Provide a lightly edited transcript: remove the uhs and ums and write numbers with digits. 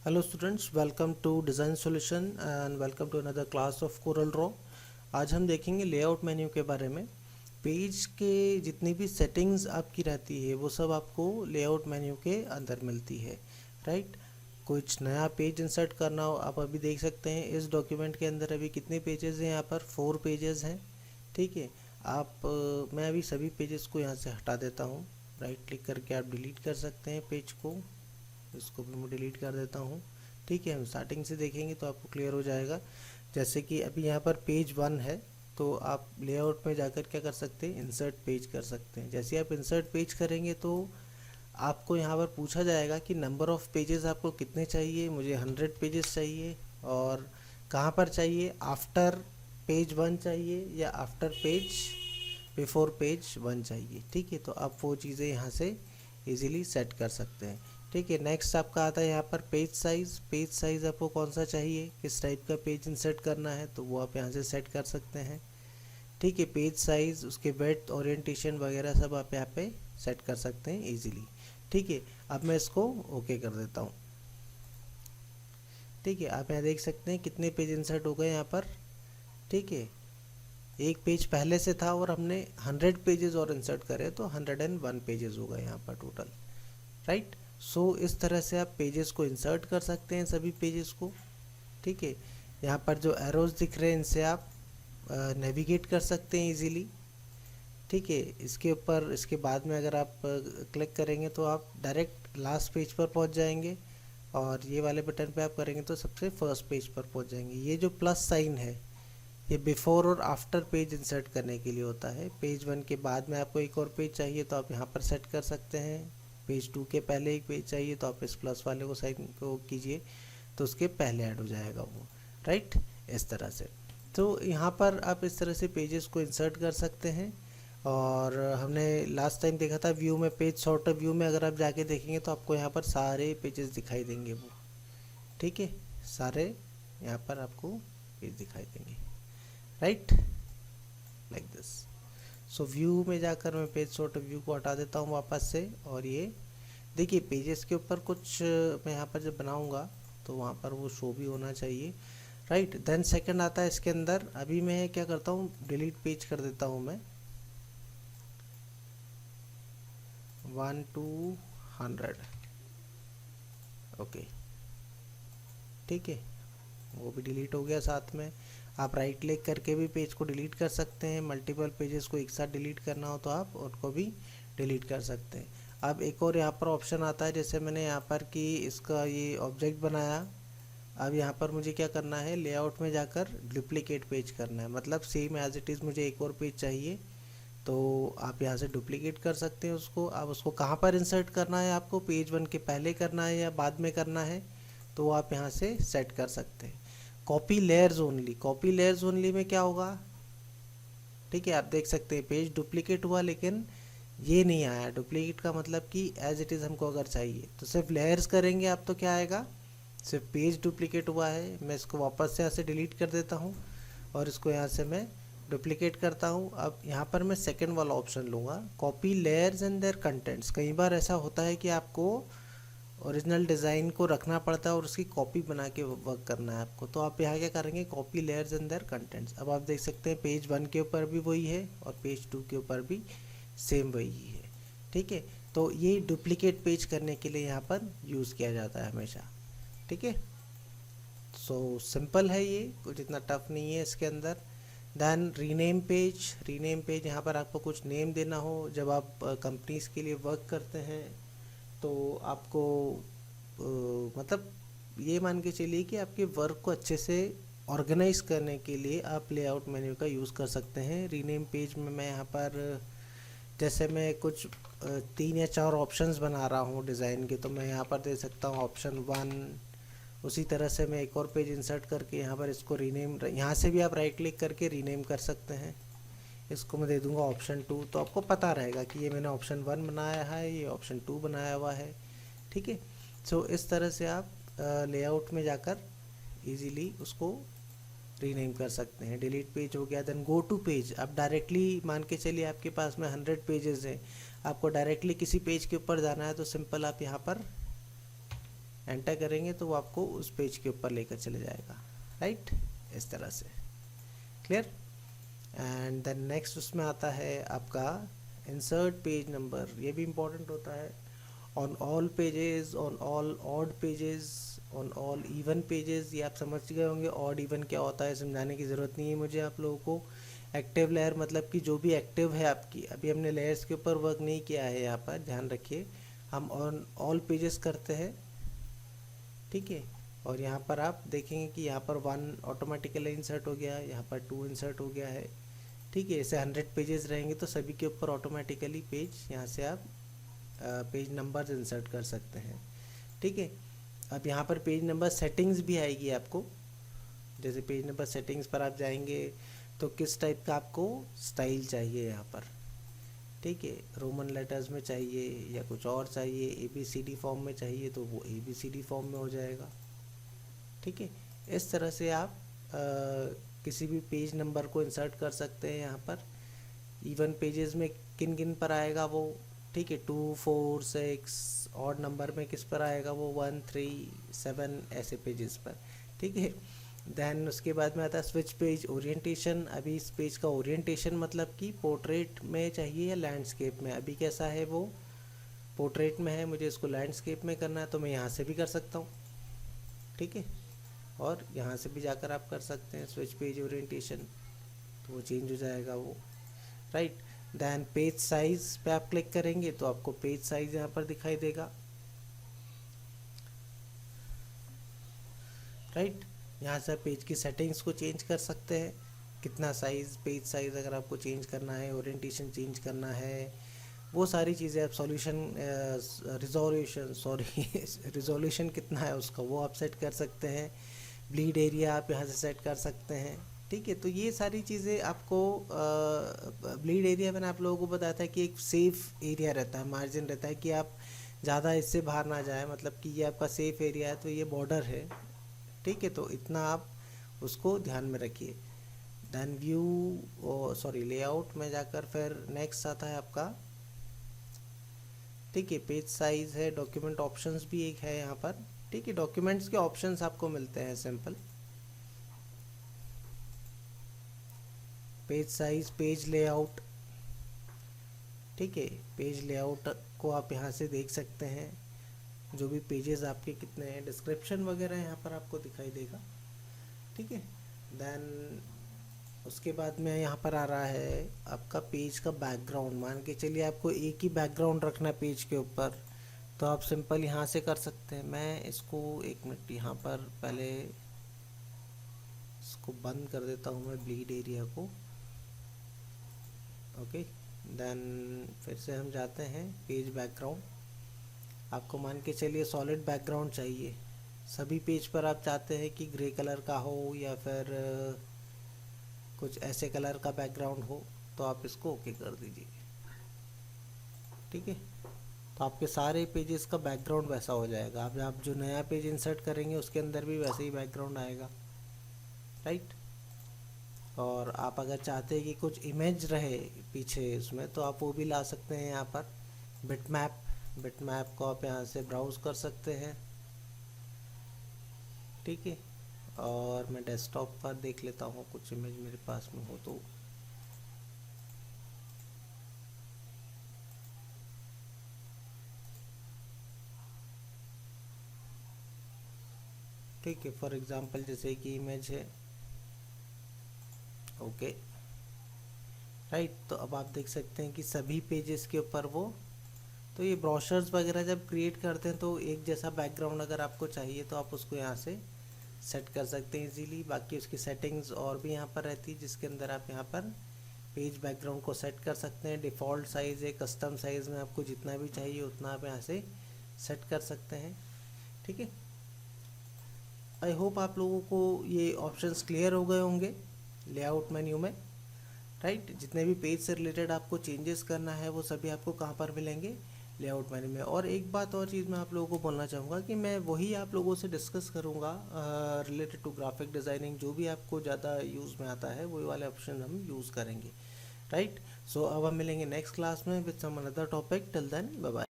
Hello students, welcome to design solution and welcome to another class of CorelDRAW. आज हम देखेंगे layout menu के बारे में। पेज के जितनी भी सेटिंग्स आपकी रहती है वो सब आपको लेआउट मेन्यू के अंदर मिलती है, राइट। कुछ नया पेज इंसर्ट करना हो, आप अभी देख सकते हैं इस डॉक्यूमेंट के अंदर अभी कितने पेजेस हैं, यहाँ पर 4 पेजेस हैं, ठीक है। मैं अभी सभी पेजेस को यहाँ से हटा देता हूँ। राइट क्लिक करके आप डिलीट कर सकते हैं पेज को। इसको भी मैं डिलीट कर देता हूँ, ठीक है। हम स्टार्टिंग से देखेंगे तो आपको क्लियर हो जाएगा। जैसे कि अभी यहाँ पर पेज 1 है, तो आप लेआउट में जाकर क्या कर सकते हैं, इंसर्ट पेज कर सकते हैं। जैसे आप इंसर्ट पेज करेंगे तो आपको यहाँ पर पूछा जाएगा कि नंबर ऑफ़ पेजेस आपको कितने चाहिए। मुझे 100 पेजेस चाहिए। और कहाँ पर चाहिए, आफ्टर पेज 1 चाहिए या आफ्टर पेज बिफोर पेज 1 चाहिए, ठीक है। तो आप वो चीज़ें यहाँ से इजीली सेट कर सकते हैं, ठीक है। नेक्स्ट आपका आता है यहाँ पर पेज साइज़। पेज साइज़ आपको कौन सा चाहिए, किस टाइप का पेज इंसर्ट करना है, तो वो आप यहाँ से सेट कर सकते हैं, ठीक है। पेज साइज़, उसके विड्थ, ओरिएंटेशन वगैरह सब आप यहाँ पे सेट कर सकते हैं इजीली, ठीक है। अब मैं इसको ओके कर देता हूँ, ठीक है। आप यहाँ देख सकते हैं कितने पेज इंसर्ट हो गए यहाँ पर, ठीक है। एक पेज पहले से था और हमने 100 पेजेस और इंसर्ट करे तो 101 पेजेस हो गए यहाँ पर टोटल, राइट। सो इस तरह से आप पेजेस को इंसर्ट कर सकते हैं, सभी पेजेस को, ठीक है। यहाँ पर जो एरोज दिख रहे हैं इनसे आप नेविगेट कर सकते हैं इजीली, ठीक है। इसके ऊपर इसके बाद में अगर आप क्लिक करेंगे तो आप डायरेक्ट लास्ट पेज पर पहुँच जाएंगे, और ये वाले बटन पे आप करेंगे तो सबसे फर्स्ट पेज पर पहुँच जाएंगे। ये जो प्लस साइन है ये बिफोर और आफ्टर पेज इंसर्ट करने के लिए होता है। पेज 1 के बाद में आपको एक और पेज चाहिए तो आप यहाँ पर सेट कर सकते हैं। पेज 2 के पहले एक पेज चाहिए तो आप इस प्लस वाले को साइन को कीजिए तो उसके पहले ऐड हो जाएगा वो, राइट। इस तरह से तो यहाँ पर आप इस तरह से पेजेस को इंसर्ट कर सकते हैं। और हमने लास्ट टाइम देखा था व्यू में, पेज सॉर्टर व्यू में अगर आप जाके देखेंगे तो आपको यहाँ पर सारे पेजेस दिखाई देंगे वो, ठीक है। सारे यहाँ पर आपको पेज दिखाई देंगे, right, like this. So view में जाकर मैं पेज सॉर्ट व्यू को हटा देता हूँ वापस से। और ये देखिए पेजेस के ऊपर कुछ मैं यहाँ पर जब बनाऊँगा तो वहाँ पर वो शो भी होना चाहिए, राइट। देन सेकंड आता है इसके अंदर। अभी मैं क्या करता हूँ, डिलीट पेज कर देता हूँ मैं 1 to 100, ओके, ठीक है। वो भी डिलीट हो गया। साथ में आप राइट क्लिक करके भी पेज को डिलीट कर सकते हैं। मल्टीपल पेजेस को एक साथ डिलीट करना हो तो आप उनको भी डिलीट कर सकते हैं। अब एक और यहाँ पर ऑप्शन आता है, जैसे मैंने यहाँ पर कि इसका ये ऑब्जेक्ट बनाया। अब यहाँ पर मुझे क्या करना है, लेआउट में जाकर डुप्लीकेट पेज करना है, मतलब सेम एज इट इज़ मुझे एक और पेज चाहिए तो आप यहाँ से डुप्लीकेट कर सकते हैं उसको। अब उसको कहाँ पर इंसर्ट करना है, आपको पेज 1 के पहले करना है या बाद में करना है, तो आप यहाँ से सेट कर सकते हैं। Copy layers only, copy layers only में क्या होगा, ठीक है। आप देख सकते हैं पेज डुप्लीकेट हुआ लेकिन ये नहीं आया। डुप्लीकेट का मतलब कि एज इट इज़ हमको अगर चाहिए तो सिर्फ लेयर्स करेंगे आप तो क्या आएगा, सिर्फ पेज डुप्लीकेट हुआ है। मैं इसको वापस से यहाँ से डिलीट कर देता हूँ और इसको यहाँ से मैं डुप्लीकेट करता हूँ। अब यहाँ पर मैं सेकंड वाला ऑप्शन लूँगा, copy layers and their contents. कई बार ऐसा होता है कि आपको ओरिजिनल डिज़ाइन को रखना पड़ता है और उसकी कॉपी बना के वर्क करना है आपको, तो आप यहाँ क्या करेंगे, copy layers and their contents. अब आप देख सकते हैं पेज 1 के ऊपर भी वही है और पेज 2 के ऊपर भी सेम वही है, ठीक है। तो ये डुप्लीकेट पेज करने के लिए यहाँ पर यूज़ किया जाता है हमेशा, ठीक है। सो सिंपल है ये, कुछ इतना टफ नहीं है इसके अंदर। Then rename page. Rename page, यहाँ पर आपको कुछ नेम देना हो। जब आप कंपनीज के लिए वर्क करते हैं तो आपको मतलब ये मान के चलिए कि आपके वर्क को अच्छे से ऑर्गेनाइज करने के लिए आप लेआउट मेन्यू का यूज़ कर सकते हैं। रीनेम पेज में मैं यहाँ पर जैसे मैं कुछ 3 या 4 ऑप्शंस बना रहा हूँ डिज़ाइन के, तो मैं यहाँ पर दे सकता हूँ ऑप्शन 1। उसी तरह से मैं एक और पेज इंसर्ट करके यहाँ पर इसको रीनेम, यहाँ से भी आप राइट क्लिक करके रीनेम कर सकते हैं। इसको मैं दे दूंगा ऑप्शन 2, तो आपको पता रहेगा कि ये मैंने ऑप्शन 1 बनाया है, ये ऑप्शन 2 बनाया हुआ है, ठीक है। सो इस तरह से आप लेआउट में जाकर इजीली उसको रीनेम कर सकते हैं। डिलीट पेज हो गया। Then go to page. अब डायरेक्टली मान के चलिए आपके पास में 100 पेजेस हैं, आपको डायरेक्टली किसी पेज के ऊपर जाना है तो सिंपल आप यहाँ पर एंटर करेंगे तो वो आपको उस पेज के ऊपर लेकर चले जाएगा, राइट, इस तरह से। क्लियर। एंड देन नेक्स्ट उसमें आता है आपका इंसर्ट पेज नंबर। ये भी इम्पोर्टेंट होता है। On all pages, on all odd pages, on all even pages, ये आप समझ गए होंगे। ऑड इवन क्या होता है समझाने की ज़रूरत नहीं है मुझे आप लोगों को। एक्टिव लेयर मतलब कि जो भी एक्टिव है आपकी, अभी हमने लेयर्स के ऊपर वर्क नहीं किया है यहाँ पर, ध्यान रखिए। हम ऑन ऑल पेजेस करते हैं, ठीक है। और यहाँ पर आप देखेंगे कि यहाँ पर 1 ऑटोमेटिकली इंसर्ट हो गया, यहाँ पर 2 इंसर्ट हो गया है, ठीक है। ऐसे 100 पेजेस रहेंगे तो सभी के ऊपर ऑटोमेटिकली पेज, यहाँ से आप पेज नंबर्स इंसर्ट कर सकते हैं, ठीक है। अब यहाँ पर पेज नंबर सेटिंग्स भी आएगी आपको। जैसे पेज नंबर सेटिंग्स पर आप जाएंगे तो किस टाइप का आपको स्टाइल चाहिए यहाँ पर, ठीक है। रोमन लेटर्स में चाहिए या कुछ और चाहिए, ABCD फॉर्म में चाहिए तो वो ABCD फॉर्म में हो जाएगा, ठीक है। इस तरह से आप किसी भी पेज नंबर को इंसर्ट कर सकते हैं यहाँ पर। इवन पेजेस में किन किन पर आएगा वो, ठीक है, 2, 4, 6, ऑड नंबर में किस पर आएगा वो 1, 3, 7 ऐसे पेजेस पर, ठीक है। देन उसके बाद में आता है स्विच पेज ओरिएंटेशन। अभी इस पेज का ओरिएंटेशन मतलब कि पोर्ट्रेट में चाहिए या लैंडस्केप में। अभी कैसा है वो, पोर्ट्रेट में है, मुझे इसको लैंडस्केप में करना है तो मैं यहाँ से भी कर सकता हूँ, ठीक है। और यहाँ से भी जाकर आप कर सकते हैं स्विच पेज ओरिएंटेशन, तो वो चेंज हो जाएगा वो, राइट। देन पेज साइज पे आप क्लिक करेंगे तो आपको पेज साइज यहाँ पर दिखाई देगा, राइट। यहाँ से पेज की सेटिंग्स को चेंज कर सकते हैं, कितना साइज़, पेज साइज़ अगर आपको चेंज करना है, ओरिएंटेशन चेंज करना है, वो सारी चीज़ें आप रिजोल्यूशन कितना है उसका वो आप सेट कर सकते हैं। ब्लीड एरिया आप यहाँ से सेट कर सकते हैं, ठीक है। तो ये सारी चीज़ें आपको ब्लीड एरिया मैंने आप लोगों को बताया था कि एक सेफ़ एरिया रहता है, मार्जिन रहता है कि आप ज़्यादा इससे बाहर ना जाए, मतलब कि ये आपका सेफ़ एरिया है तो ये बॉर्डर है, ठीक है। तो इतना आप उसको ध्यान में रखिए। देन लेआउट में जाकर फिर नेक्स्ट आता है आपका, ठीक है, पेज साइज है, डॉक्यूमेंट ऑप्शंस भी एक है यहाँ पर, ठीक है। डॉक्यूमेंट्स के ऑप्शंस आपको मिलते हैं simple, page size, page layout, ठीक है। पेज लेआउट को आप यहाँ से देख सकते हैं, जो भी पेजेस आपके कितने हैं, डिस्क्रिप्शन वगैरह यहाँ पर आपको दिखाई देगा, ठीक है। देन उसके बाद में यहाँ पर आ रहा है आपका पेज का बैकग्राउंड। मान के चलिए आपको एक ही बैकग्राउंड रखना है पेज के ऊपर, तो आप सिंपल यहाँ से कर सकते हैं। मैं इसको 1 मिनट यहाँ पर पहले इसको बंद कर देता हूँ मैं, ब्लीड एरिया को, ओके। देन फिर से हम जाते हैं पेज बैकग्राउंड। आपको मान के चलिए सॉलिड बैकग्राउंड चाहिए, सभी पेज पर आप चाहते हैं कि ग्रे कलर का हो या फिर कुछ ऐसे कलर का बैकग्राउंड हो, तो आप इसको ओके कर दीजिए, ठीक है। तो आपके सारे पेजेस का बैकग्राउंड वैसा हो जाएगा। अब आप जो नया पेज इंसर्ट करेंगे उसके अंदर भी वैसे ही बैकग्राउंड आएगा, राइट। और आप अगर चाहते हैं कि कुछ इमेज रहे पीछे उसमें तो आप वो भी ला सकते हैं। यहाँ पर बिटमैप को आप यहाँ से ब्राउज कर सकते हैं, ठीक है। और मैं डेस्कटॉप पर देख लेता हूँ कुछ इमेज मेरे पास में हो तो, ठीक है। फॉर एग्जांपल जैसे कि इमेज है, ओके, राइट। तो अब आप देख सकते हैं कि सभी पेजेस के ऊपर वो, तो ये ब्रोशर्स वगैरह जब क्रिएट करते हैं तो एक जैसा बैकग्राउंड अगर आपको चाहिए तो आप उसको यहाँ से सेट कर सकते हैं इजीली। बाकी उसकी सेटिंग्स और भी यहाँ पर रहती है जिसके अंदर आप यहाँ पर पेज बैकग्राउंड को सेट कर सकते हैं। डिफ़ॉल्ट साइज़ है, कस्टम साइज़ में आपको जितना भी चाहिए उतना आप यहाँ से सेट कर सकते हैं, ठीक है। आई होप आप लोगों को ये ऑप्शंस क्लियर हो गए होंगे लेआउट मेन्यू में, राइट। जितने भी पेज से रिलेटेड आपको चेंजेस करना है वो सभी आपको कहाँ पर मिलेंगे, लेआउट मेन्यू में। और एक बात और चीज़ मैं आप लोगों को बोलना चाहूँगा कि मैं वही आप लोगों से डिस्कस करूँगा रिलेटेड टू ग्राफिक डिज़ाइनिंग, जो भी आपको ज़्यादा यूज़ में आता है वही वाले ऑप्शन हम यूज़ करेंगे, राइट। सो अब हम मिलेंगे नेक्स्ट क्लास में with some another topic. Till then bye bye.